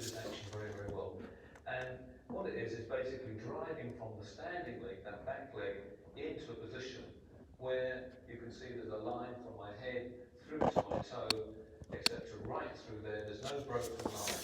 this action very, very well. And what it is basically driving from the standing leg, that back leg, into a position where you can see there's a line from my head through to my toe, etc., right through there. There's no broken line.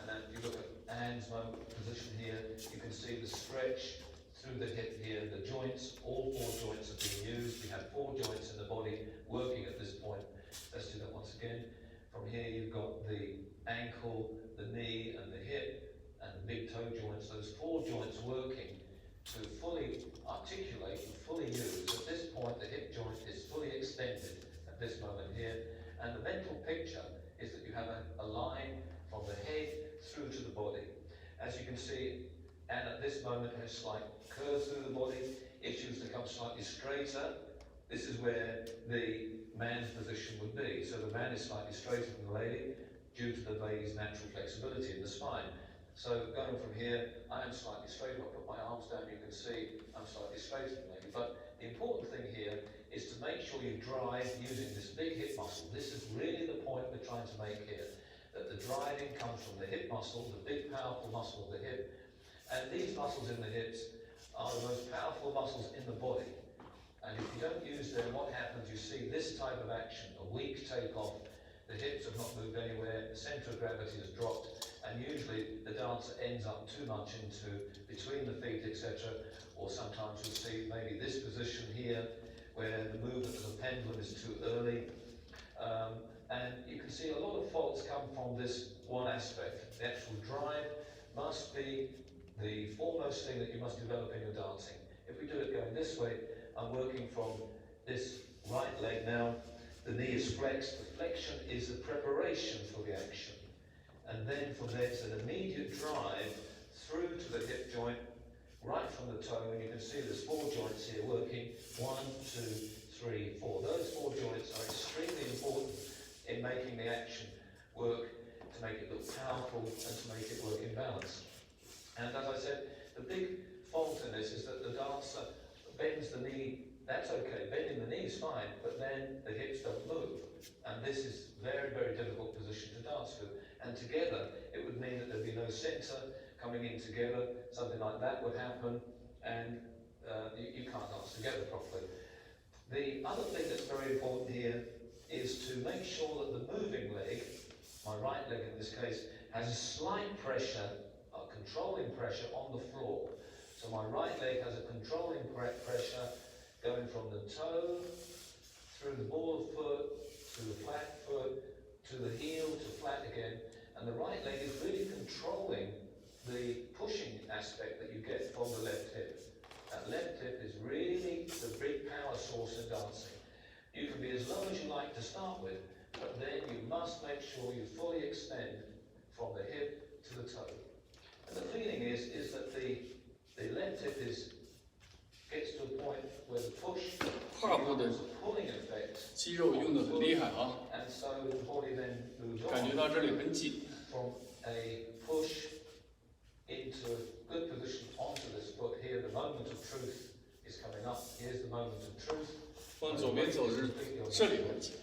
And then if you look at Anne's position here, you can see the stretch through the hip here, the joints, all 4 joints are being used. We have 4 joints in the body working at this point. Let's do that once again. From here you've got the ankle, the knee and the hip and the big toe joints, those 4 joints working to fully articulate and fully use. At this point the hip joint is fully extended at this moment here, and the mental picture is that you have a line from the head through to the body. As you can see, and at this moment has slight curve through the body. If she was to come slightly straighter, this is where the man's position would be. So the man is slightly straighter than the lady due to the lady's natural flexibility in the spine. So going from here, I am slightly straighter. I put my arms down, you can see I'm slightly straighter than the lady. But the important thing here is to make sure you drive using this big hip muscle. This is really the point we're trying to make here, that the driving comes from the hip muscle, the big powerful muscle of the hip. And these muscles in the hips are the most powerful muscles in the body. And if you don't use them, what happens? You see this type of action, a weak takeoff, the hips have not moved anywhere, the centre of gravity has dropped, and usually the dancer ends up too much into between the feet, etc. Or sometimes you'll see maybe this position here, where the movement of the pendulum is too early. And you can see a lot of faults come from this one aspect. The actual drive must be the foremost thing that you must develop in your dancing. If we do it going this way, I'm working from this right leg now. The knee is flexed. The flexion is the preparation for the action. And then from there, it's an immediate drive through to the hip joint, right from the toe. And you can see there's 4 joints here working. 1, 2, 3, 4. Those 4 joints are extremely important in making the action work, to make it look powerful and to make it work in balance. And as I said, the big fault in this is that the dancer bends the knee. That's okay, bending the knee is fine, but then the hips don't move. And this is a very, very difficult position to dance with. And together, it would mean that there'd be no centre coming in together. Something like that would happen, and you can't dance together properly. The other thing that's very important here is to make sure that the moving leg, my right leg in this case, has a slight pressure, a controlling pressure on the floor. So my right leg has a controlling pressure going from the toe, through the ball of foot, to the flat foot, to the heel, to flat again. And the right leg is really controlling the pushing aspect that you get from the left hip. That left hip is really the big power source in dancing. You can be as low as you like to start with, but then you must make sure you fully extend from the hip to the toe. And the feeling is that the left hip gets to a point where the push becomes a pulling effect. 肌肉用得很厉害啊， And so the body then moves 感觉 on 到这里很紧。 from a push into a good position onto this foot here. The moment of truth is coming up. Here's the moment of truth. 往左边走是这里很紧，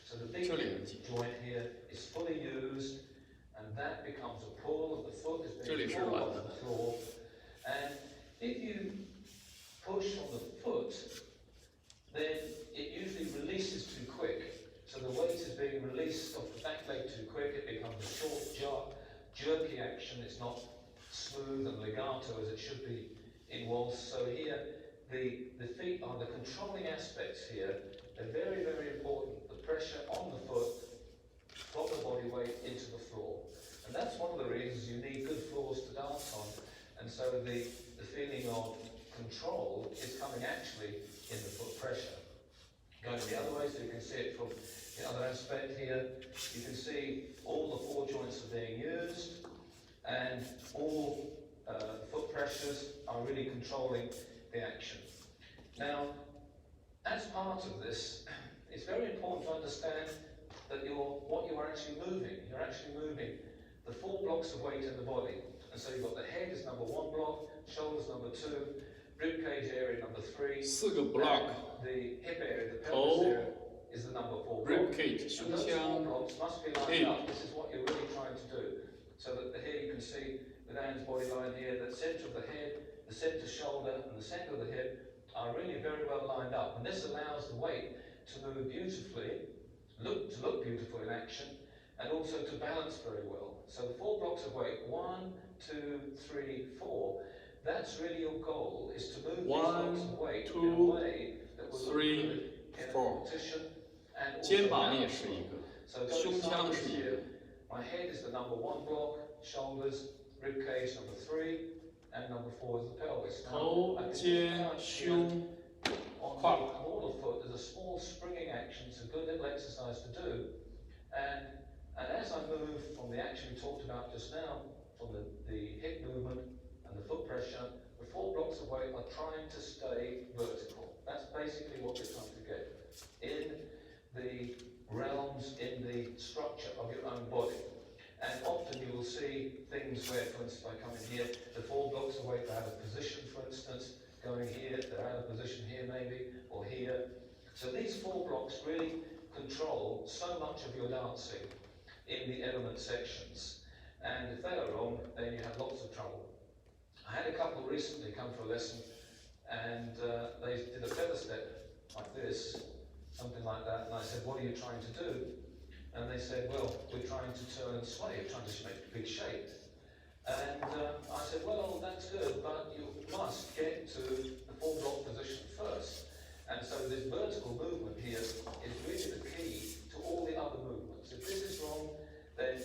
So the big joint here is fully used, and that becomes a pull, and the foot is being pulled on the floor. And if you push on the foot, then it usually releases too quick. So the weight is being released off the back leg too quick. It becomes a short, jerky action. It's not smooth and legato as it should be in waltz. So here, the feet are the controlling aspects here. They're very, very important. The pressure on the foot from the body weight into the floor. And that's one of the reasons you need good floors to dance on. And so the feeling of control is coming actually in the foot pressure. Going the other way, so you can see it from the other aspect here. You can see all the 4 joints are being used, and all foot pressures are really controlling the action. Now, as part of this, it's very important to understand that what you are actually moving. You're actually moving the 4 blocks of weight in the body. And so you've got the head is number 1 block, shoulders number 2, rib cage area number 3, 4个 block， the hip area, the pelvis area is the number 4 block. rib cage 胸 And those 4 腔 blocks must be lined up. This is what you're really trying to do. So that here can see with Anne's body line here, the centre of the head, the centre shoulder, and the centre of the hip are really very well lined up. And this allows the weight to move beautifully, to look beautiful in action, and also to balance very well. So the 4 blocks of weight, 1, 2, 3, 4, that's really your goal, is to move these blocks of weight in a way that will look good in a competition. And 肩膀也是一个， so 胸腔是一个。 My head is the number 1 block, shoulders, rib cage number 3, and number 4 is the pelvis. 头、肩、胸、胯。 On the mortal foot, there's a small springing action. It's a good little exercise to do. And as I move from the action we talked about just now, from the hip movement and the foot pressure, the 4 blocks of weight are trying to stay vertical. That's basically what you're trying to get in the realms, in the structure of your own body. And often you will see things where, for instance, if I come in here, the 4 blocks of weight are out of position, for instance, going here, they're out of position here maybe, or here. So these 4 blocks really control so much of your dancing in the element sections. And if they are wrong, then you have lots of trouble. I had a couple recently come for a lesson, and they did a feather step like this, something like that, and I said, what are you trying to do? And they said, well, we're trying to turn and sway, we're trying to make a big shape. And I said, well, that's good, but you must get to the 4 block position first. And so this vertical movement here is really the key to all the other movements. If this is wrong, then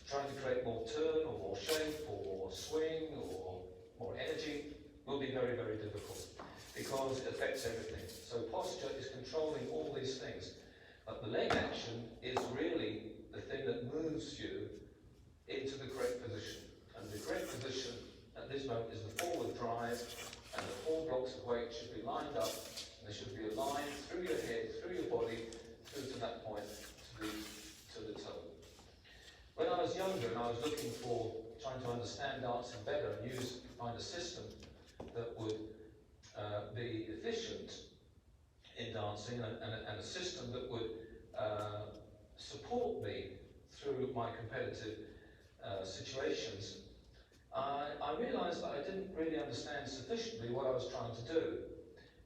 trying to create more turn or more shape or more swing or more energy will be very, very difficult because it affects everything. So posture is controlling all these things. But the leg action is really the thing that moves you into the correct position. And the correct position at this moment is the forward drive, and the 4 blocks of weight should be lined up, and they should be aligned through your head, through your body, through to that point, to the toe. When I was younger and I was looking for, trying to understand dancing better and find a system that would be efficient in dancing and a system that would support me through my competitive situations, I realised that I didn't really understand sufficiently what I was trying to do.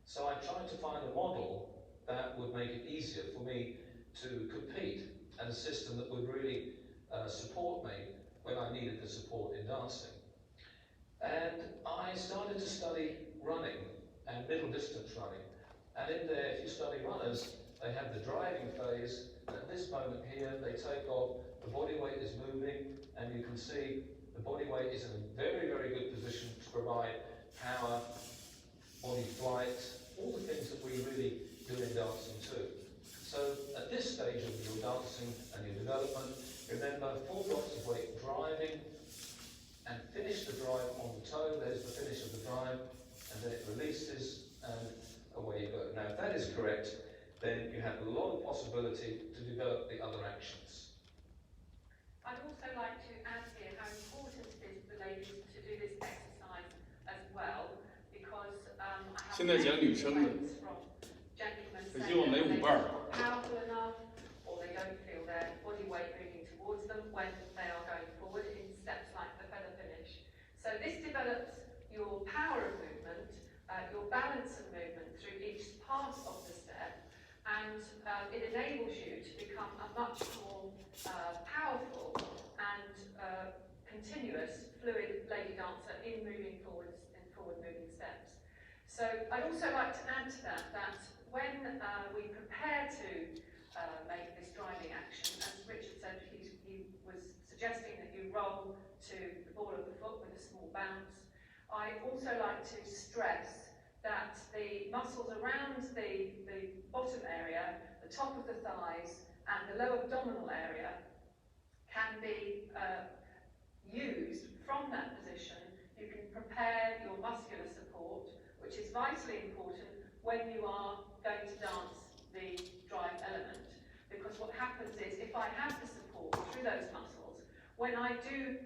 So I tried to find a model that would make it easier for me to compete, and a system that would really support me when I needed the support in dancing. And I started to study running and middle distance running. And in there, if you study runners, they have the driving phase. At this moment here, they take off, the body weight is moving, and you can see the body weight is in a very, very good position to provide power, body flight, all the things that we really do in dancing too. So at this stage of your dancing and your development, remember 4 blocks of weight driving, and finish the drive on the toe. There's the finish of the drive, and then it releases, and away you go. Now, if that is correct, then you have a lot of possibility to develop the other actions. I'd also like to add here how important it is for ladies to do this exercise as well, because I have 现在讲女生的， from gentlemen 可 saying 惜我没 that 舞 they're 伴儿。 not powerful enough, or they don't feel their body weight moving towards them when they are going forward in steps like the feather finish. So this develops your power of movement, your balance of movement through each part of the step, and it enables you to become a much more powerful and continuous, fluid lady dancer in moving forwards, in forward moving steps. So I'd also like to add to that when we prepare to make this driving action, as Richard said, he was suggesting that you roll to the ball of the foot with a small bounce. I also like to stress that the muscles around the bottom area, the top of the thighs and the lower abdominal area can be used from that position. You can prepare your muscular support, which is vitally important when you are going to dance the drive element. Because what happens is, if I have the support through those muscles, when I do